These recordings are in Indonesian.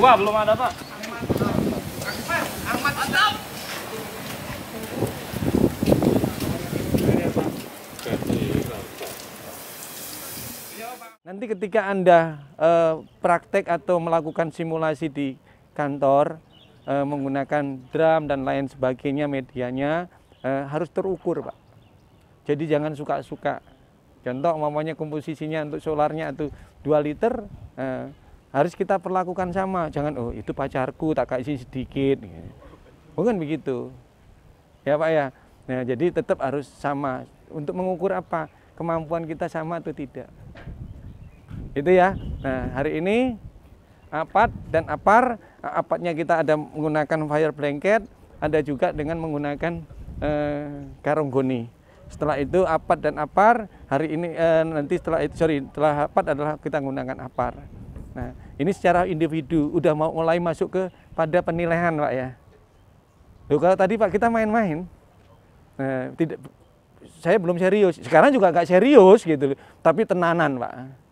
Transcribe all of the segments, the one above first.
Wah, belum ada, Pak. Nanti ketika Anda praktek atau melakukan simulasi di kantor menggunakan drum dan lain sebagainya medianya harus terukur, Pak. Jadi jangan suka-suka. Contoh umpamanya komposisinya untuk solarnya itu 2 liter, harus kita perlakukan sama. Jangan, oh itu pacarku tak kasih sedikit. Bukan begitu. Ya Pak ya. Nah, jadi tetap harus sama. Untuk mengukur apa? Kemampuan kita sama atau tidak. Itu ya. Nah, hari ini APAT dan APAR, APATnya kita ada menggunakan fire blanket, ada juga dengan menggunakan karung goni. Setelah itu APAT dan APAR, hari ini nanti setelah APAT adalah kita menggunakan APAR. Nah, ini secara individu udah mau mulai masuk ke pada penilaian, Pak ya. Loh, kalau tadi Pak kita main-main, tidak, saya belum serius. Sekarang juga nggak serius gitu, tapi tenanan, Pak.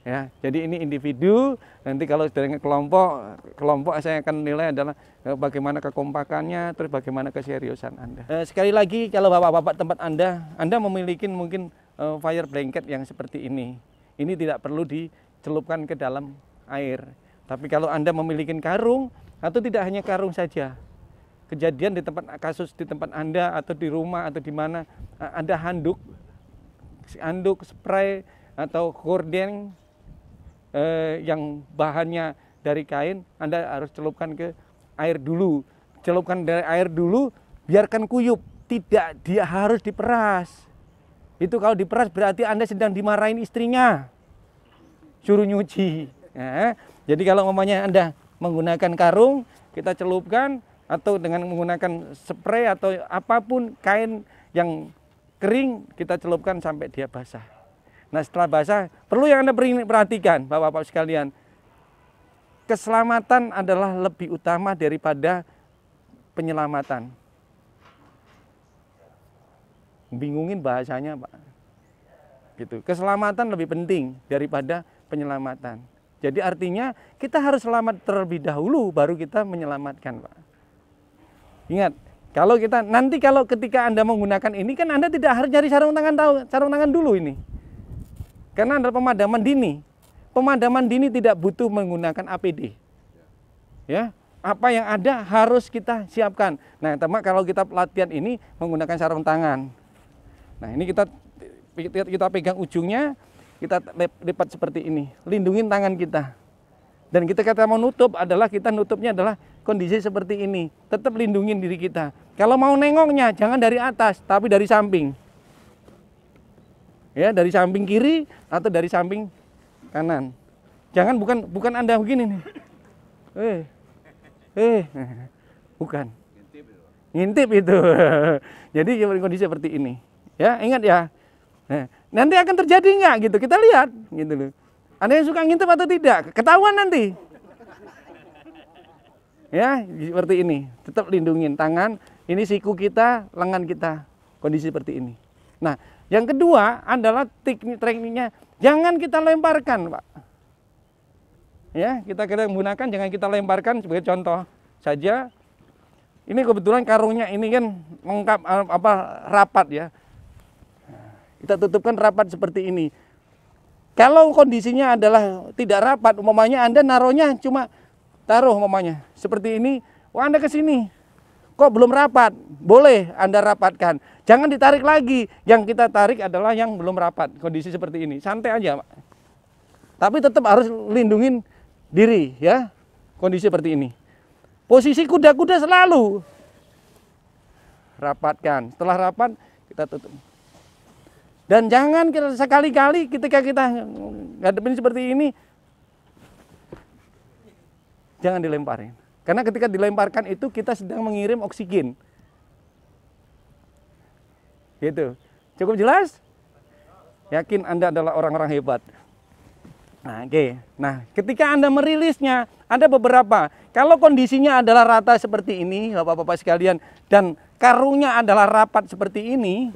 Ya, jadi ini individu. Nanti kalau dari kelompok saya akan nilai adalah bagaimana kekompakannya, terus bagaimana keseriusan Anda. Sekali lagi, kalau bapak-bapak tempat Anda memiliki mungkin fire blanket yang seperti ini tidak perlu dicelupkan ke dalam air. Tapi kalau Anda memiliki karung, atau tidak hanya karung saja, kejadian di kasus di tempat Anda atau di rumah atau di mana ada handuk, spray atau gorden yang bahannya dari kain, Anda harus celupkan ke air dulu. Celupkan dari air dulu, biarkan kuyup. Tidak, dia harus diperas. Itu kalau diperas berarti Anda sedang dimarahin istrinya. Suruh nyuci. Nah, jadi kalau umpamanya Anda menggunakan karung, kita celupkan, atau dengan menggunakan spray atau apapun kain yang kering, kita celupkan sampai dia basah. Nah, setelah basah, perlu yang Anda perhatikan, Bapak-Bapak sekalian, keselamatan adalah lebih utama daripada penyelamatan. Bingungin bahasanya, Pak. Gitu. Keselamatan lebih penting daripada penyelamatan. Jadi artinya kita harus selamat terlebih dahulu, baru kita menyelamatkan, Pak. Ingat, kalau ketika Anda menggunakan ini, kan Anda tidak harus cari sarung tangan dulu ini. Karena adalah pemadaman dini. Pemadaman dini tidak butuh menggunakan APD. Ya, apa yang ada harus kita siapkan. Nah, teman, kalau kita latihan ini menggunakan sarung tangan. Nah, ini kita pegang ujungnya, kita lipat seperti ini, lindungin tangan kita. Dan kita mau nutup kita nutupnya adalah kondisi seperti ini. Tetap lindungin diri kita. Kalau mau nengoknya jangan dari atas, tapi dari samping. Ya, dari samping kiri atau dari samping kanan. Jangan bukan Anda begini nih. Bukan. Ngintip itu. Jadi kondisi seperti ini. Ya, ingat ya. Nanti akan terjadi nggak gitu? Kita lihat gitu loh. Anda yang suka ngintip atau tidak? Ketahuan nanti. Ya, seperti ini. Tetap lindungin tangan, ini siku kita, lengan kita. Kondisi seperti ini. Nah, yang kedua adalah tekniknya, jangan kita lemparkan, Pak. Ya, kita menggunakan, jangan kita lemparkan. Sebagai contoh saja, ini kebetulan karungnya ini kan lengkap rapat ya. Kita tutupkan rapat seperti ini. Kalau kondisinya adalah tidak rapat, umpamanya Anda naruhnya cuma umpamanya seperti ini, Anda ke sini. Kok belum rapat? Boleh Anda rapatkan. Jangan ditarik lagi. Yang kita tarik adalah yang belum rapat. Kondisi seperti ini. Santai aja, Pak. Tapi tetap harus lindungin diri, ya. Kondisi seperti ini. Posisi kuda-kuda selalu rapatkan. Setelah rapat, kita tutup. Dan jangan sekali-kali ketika kita ngadepin seperti ini, jangan dilemparin. Karena ketika dilemparkan itu kita sedang mengirim oksigen. Gitu. Cukup jelas? Yakin Anda adalah orang-orang hebat. Nah, oke. Nah, ketika Anda merilisnya, ada beberapa. Kalau kondisinya adalah rata seperti ini, Bapak-bapak sekalian, dan karungnya adalah rapat seperti ini,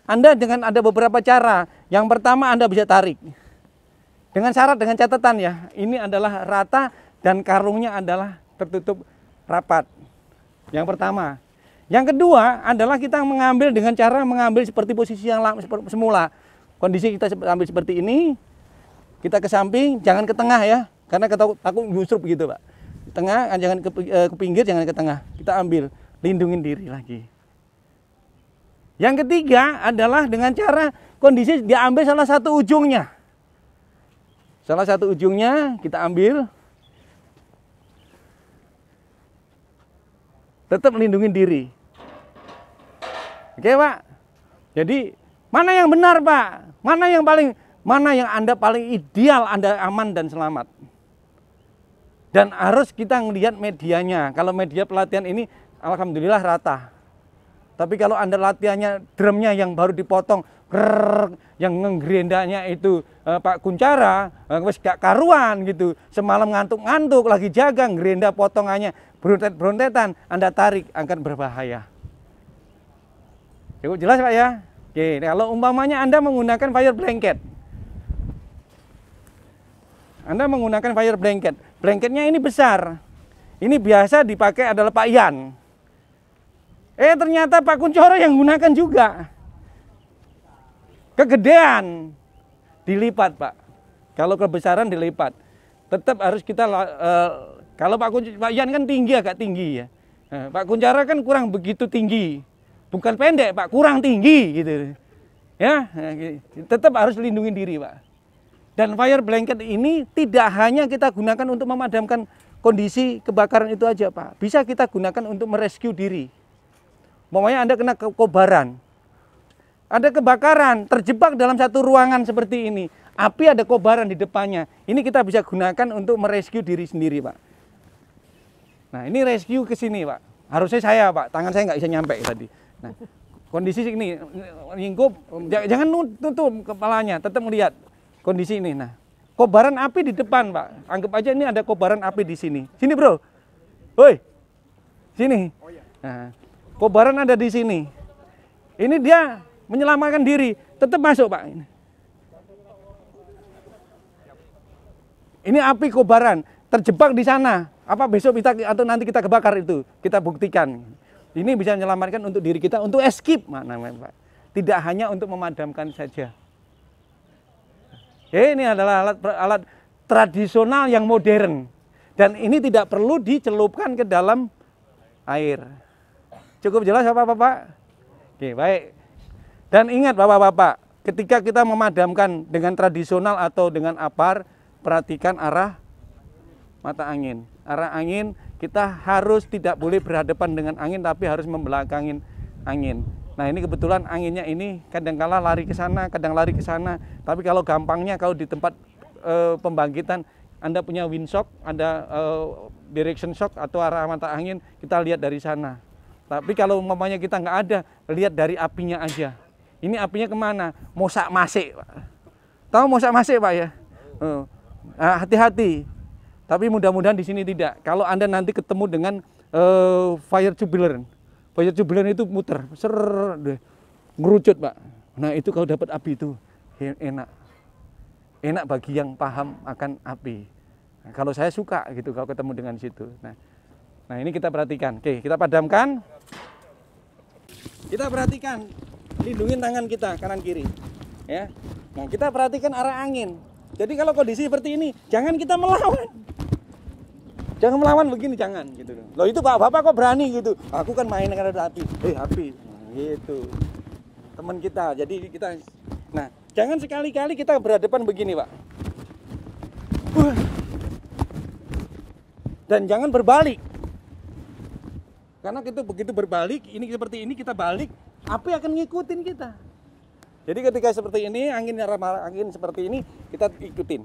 Anda dengan ada beberapa cara. Yang pertama Anda bisa tarik. Dengan syarat, dengan catatan ya, ini adalah rata dan karungnya adalah tertutup rapat. Yang pertama. Yang kedua adalah kita mengambil dengan cara mengambil seperti posisi yang semula. Kondisi kita ambil seperti ini, kita ke samping, jangan ke tengah ya, karena takut nyusrup gitu Pak. Tengah, jangan ke pinggir, jangan ke tengah. Kita ambil, lindungin diri lagi. Yang ketiga adalah dengan cara kondisi diambil salah satu ujungnya. Salah satu ujungnya kita ambil. Tetap melindungi diri. Oke Pak. Jadi mana yang benar Pak? Mana yang Anda paling ideal, Anda aman dan selamat. Dan harus kita ngelihat medianya. Kalau media pelatihan ini alhamdulillah rata. Tapi kalau Anda latihannya drumnya yang baru dipotong, yang ngegrendanya itu Pak Kuncara, wes gak karuan gitu. Semalam ngantuk-ngantuk lagi jaga ngerenda potongannya, berontet-berontetan, Anda tarik akan berbahaya. Cukup jelas Pak ya? Oke, kalau umpamanya Anda menggunakan fire blanket. Anda menggunakan fire blanket. Blanketnya ini besar. Ini biasa dipakai adalah Pak Yan. Ternyata Pak Kuncoro yang gunakan juga. Kegedean. Dilipat Pak. Kalau kebesaran dilipat. Tetap harus kita, kalau Pak Yan kan tinggi, agak tinggi ya. Pak Kuncoro kan kurang begitu tinggi. Bukan pendek Pak, kurang tinggi gitu. Ya, tetap harus lindungi diri Pak. Dan fire blanket ini tidak hanya kita gunakan untuk memadamkan kondisi kebakaran itu aja Pak. Bisa kita gunakan untuk merescue diri. Pokoknya Anda kena kobaran. Ada kebakaran, terjebak dalam satu ruangan seperti ini. Api ada kobaran di depannya. Ini kita bisa gunakan untuk merescue diri sendiri Pak. Nah ini rescue ke sini Pak. Harusnya saya Pak, tangan saya nggak bisa nyampe tadi. Nah kondisi ini, lingkup, jangan tutup kepalanya, tetap melihat. Kondisi ini, nah, kobaran api di depan, Pak. Anggap aja ini ada kobaran api di sini. Sini, Bro. Woi. Sini. Nah, kobaran ada di sini. Ini dia menyelamatkan diri. Tetap masuk, Pak. Ini api kobaran terjebak di sana. Apa besok kita atau nanti kita kebakar itu? Kita buktikan. Ini bisa menyelamatkan untuk diri kita, untuk escape, namanya, Pak. Tidak hanya untuk memadamkan saja. Ini adalah alat tradisional yang modern. Dan ini tidak perlu dicelupkan ke dalam air. Cukup jelas Bapak-Bapak? Oke, baik. Dan ingat Bapak-Bapak, ketika kita memadamkan dengan tradisional atau dengan apar, perhatikan arah mata angin. Arah angin kita harus tidak boleh berhadapan dengan angin, tapi harus membelakangin angin. Nah ini kebetulan anginnya ini kadang-kala lari ke sana, kadang lari ke sana. Tapi kalau gampangnya kalau di tempat pembangkitan Anda punya wind shock, ada direction shock atau arah mata angin, kita lihat dari sana. Tapi kalau umpamanya kita nggak ada, lihat dari apinya aja. Ini apinya kemana? Mosak masik, Pak. Tahu mosak masik Pak ya? Hati-hati. Tapi mudah-mudahan di sini tidak. Kalau Anda nanti ketemu dengan fire tubular. Fire tubular itu muter, ngerucut Pak. Nah itu kalau dapat api itu enak. Enak bagi yang paham akan api. Nah, kalau saya suka gitu kalau ketemu dengan situ. Nah ini kita perhatikan. Oke, kita padamkan. Kita perhatikan, lindungin tangan kita kanan kiri. Ya. Nah kita perhatikan arah angin. Jadi kalau kondisi seperti ini, jangan kita melawan. Jangan melawan begini, jangan gitu. Loh itu Bapak kok berani gitu. Aku kan main karena ada api. Api. Gitu. Teman kita. Jadi kita nah, jangan sekali-kali kita berhadapan begini, Pak. Dan jangan berbalik. Karena kita begitu berbalik, ini seperti ini kita balik, api akan ngikutin kita. Jadi ketika seperti ini, angin seperti ini, kita ikutin.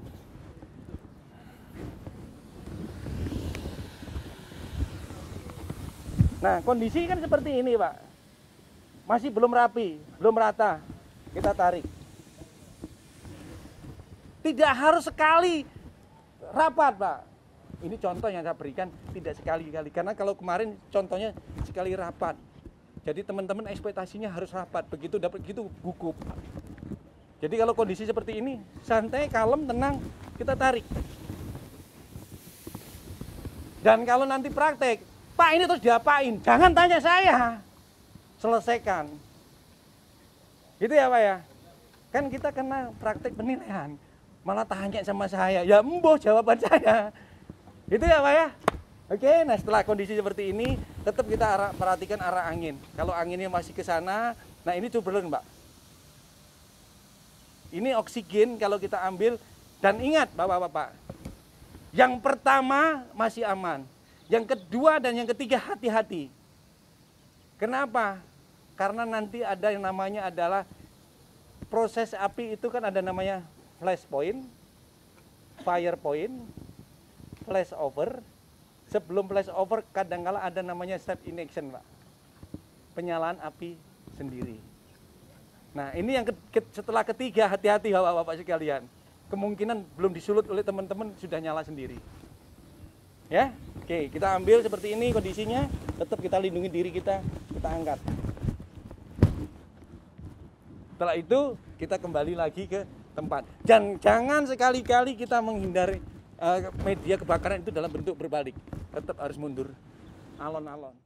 Nah, kondisi kan seperti ini, Pak. Masih belum rapi, belum rata. Kita tarik. Tidak harus sekali rapat, Pak. Ini contoh yang saya berikan, tidak sekali-kali. Karena kalau kemarin contohnya sekali rapat. Jadi teman-teman ekspektasinya harus rapat. Begitu dapat gitu, gugup. Jadi kalau kondisi seperti ini, santai, kalem, tenang, kita tarik. Dan kalau nanti praktek, Pak ini terus diapain? Jangan tanya saya, selesaikan. Gitu ya Pak ya? Kan kita kena praktek penilaian, malah tanya sama saya, ya emboh jawaban saya. Gitu ya Pak ya? Oke, nah setelah kondisi seperti ini, tetap kita perhatikan arah angin. Kalau anginnya masih ke sana, nah ini turbulent Pak. Ini oksigen kalau kita ambil, dan ingat Bapak-Bapak, yang pertama masih aman, yang kedua dan yang ketiga hati-hati. Kenapa? Karena nanti ada yang namanya adalah proses api itu kan ada namanya flash point, fire point, flash over. Sebelum flash over kadang-kala ada namanya step ignition Pak, penyalaan api sendiri. Nah ini yang setelah ketiga, hati-hati Bapak-Bapak sekalian. Kemungkinan belum disulut oleh teman-teman sudah nyala sendiri. Ya, oke, kita ambil seperti ini kondisinya, tetap kita lindungi diri kita angkat. Setelah itu kita kembali lagi ke tempat. Jangan sekali-kali kita menghindari media kebakaran itu dalam bentuk berbalik. Tetap harus mundur, alon-alon.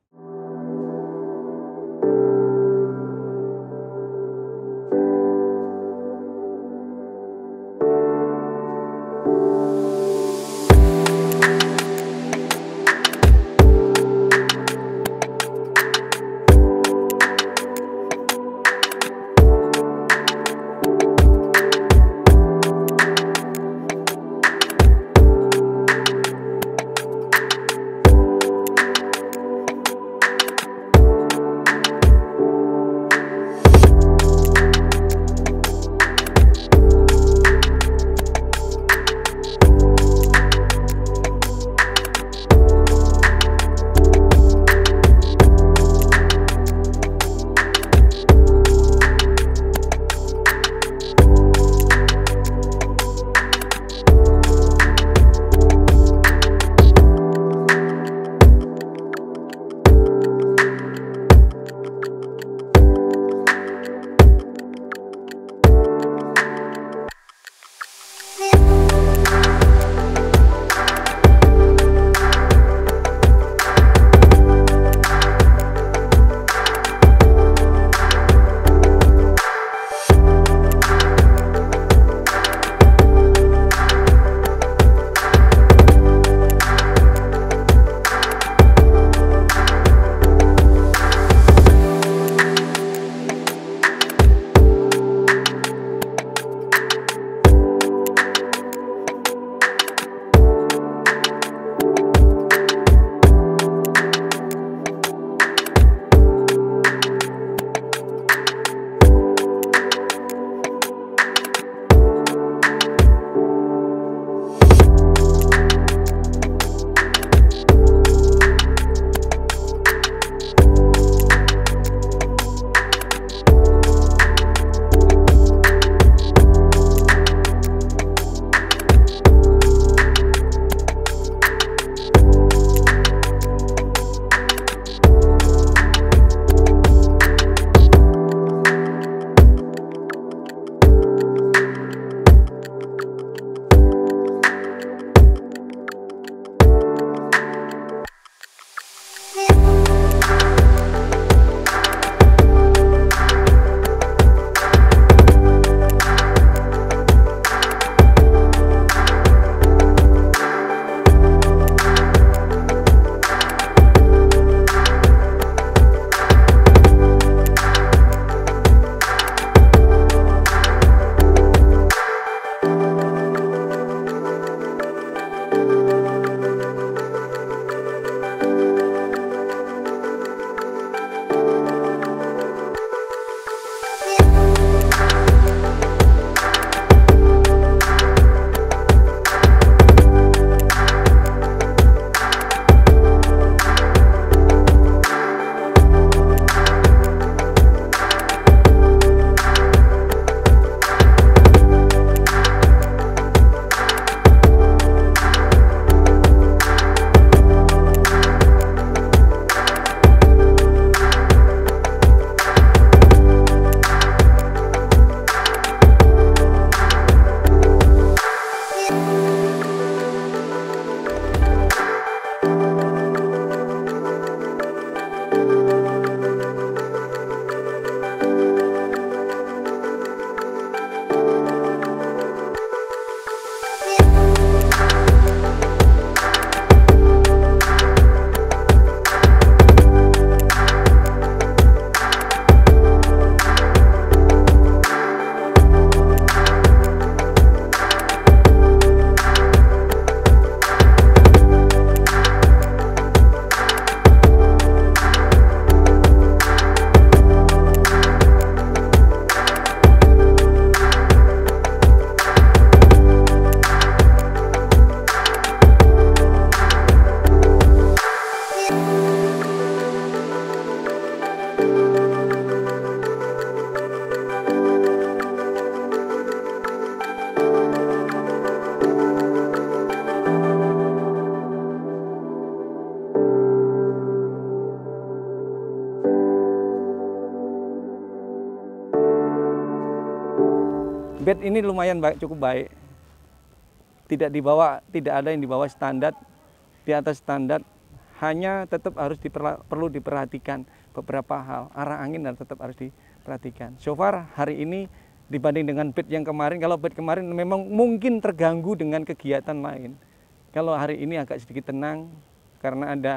bed ini lumayan baik, cukup baik. Tidak ada yang di bawah standar, di atas standar. Hanya tetap harus perlu diperhatikan beberapa hal. Arah angin dan tetap harus diperhatikan. So far hari ini dibanding dengan bed yang kemarin, kalau bed kemarin memang mungkin terganggu dengan kegiatan lain. Kalau hari ini agak sedikit tenang karena ada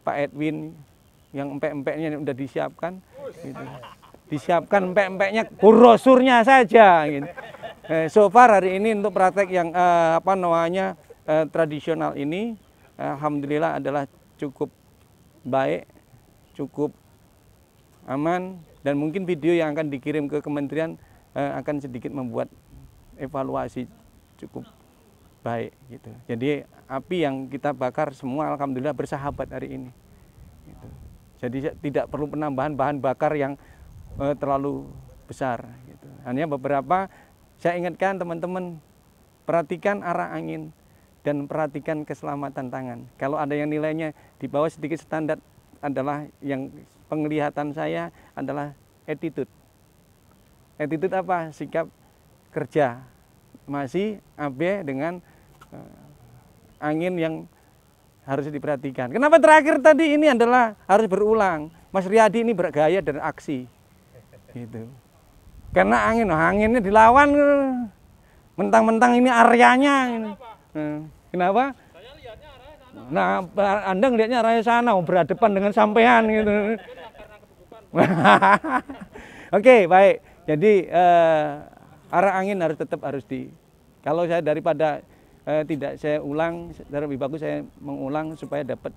Pak Edwin yang empek-empeknya udah disiapkan. Gitu. Disiapkan empek-empeknya, brosurnya saja. Gitu. So far hari ini untuk praktek yang tradisional ini, alhamdulillah adalah cukup baik, cukup aman, dan mungkin video yang akan dikirim ke kementerian akan sedikit membuat evaluasi cukup baik gitu. Jadi api yang kita bakar semua alhamdulillah bersahabat hari ini. Gitu. Jadi tidak perlu penambahan bahan bakar yang terlalu besar. Gitu. Hanya beberapa, saya ingatkan teman-teman, perhatikan arah angin dan perhatikan keselamatan tangan. Kalau ada yang nilainya di bawah sedikit standar, adalah yang penglihatan saya adalah attitude. Attitude apa? Sikap kerja. Masih AB dengan angin yang harus diperhatikan. Kenapa terakhir tadi ini adalah harus berulang? Mas Riyadi ini bergaya dan aksi. Gitu. Karena anginnya dilawan. Mentang-mentang ini areanya. Kenapa? Saya lihatnya arahnya sana. Nah, Anda ngelihatnya arahnya sana, berhadapan dengan sampean gitu. Oke, baik. Jadi arah angin harus kalau saya daripada tidak saya ulang, lebih bagus saya mengulang supaya dapat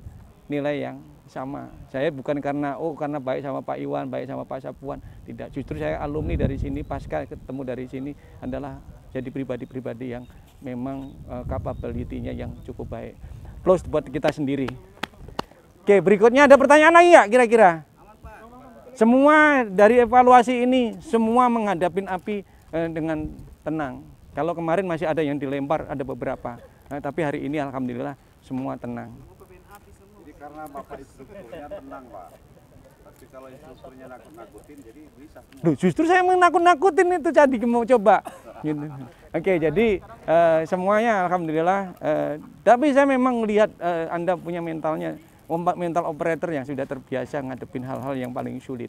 nilai yang sama. Saya bukan karena baik sama Pak Iwan, baik sama Pak Sapuan, tidak. Justru saya alumni dari sini, pasca ketemu dari sini adalah jadi pribadi-pribadi yang memang capability-nya yang cukup baik. Plus buat kita sendiri. Oke, berikutnya ada pertanyaan lagi ya kira-kira? Semua dari evaluasi ini, semua menghadapi api dengan tenang. Kalau kemarin masih ada yang dilempar, ada beberapa. Tapi hari ini alhamdulillah semua tenang. Jadi karena Bapak instrukturnya tenang, Pak. Tapi kalau instrukturnya nakut-nakutin, jadi bisa. Duh, justru saya menakut-nakutin itu tadi mau coba. Gitu. Oke, jadi semuanya alhamdulillah. Tapi saya memang melihat Anda punya mental operator yang sudah terbiasa ngadepin hal-hal yang paling sulit.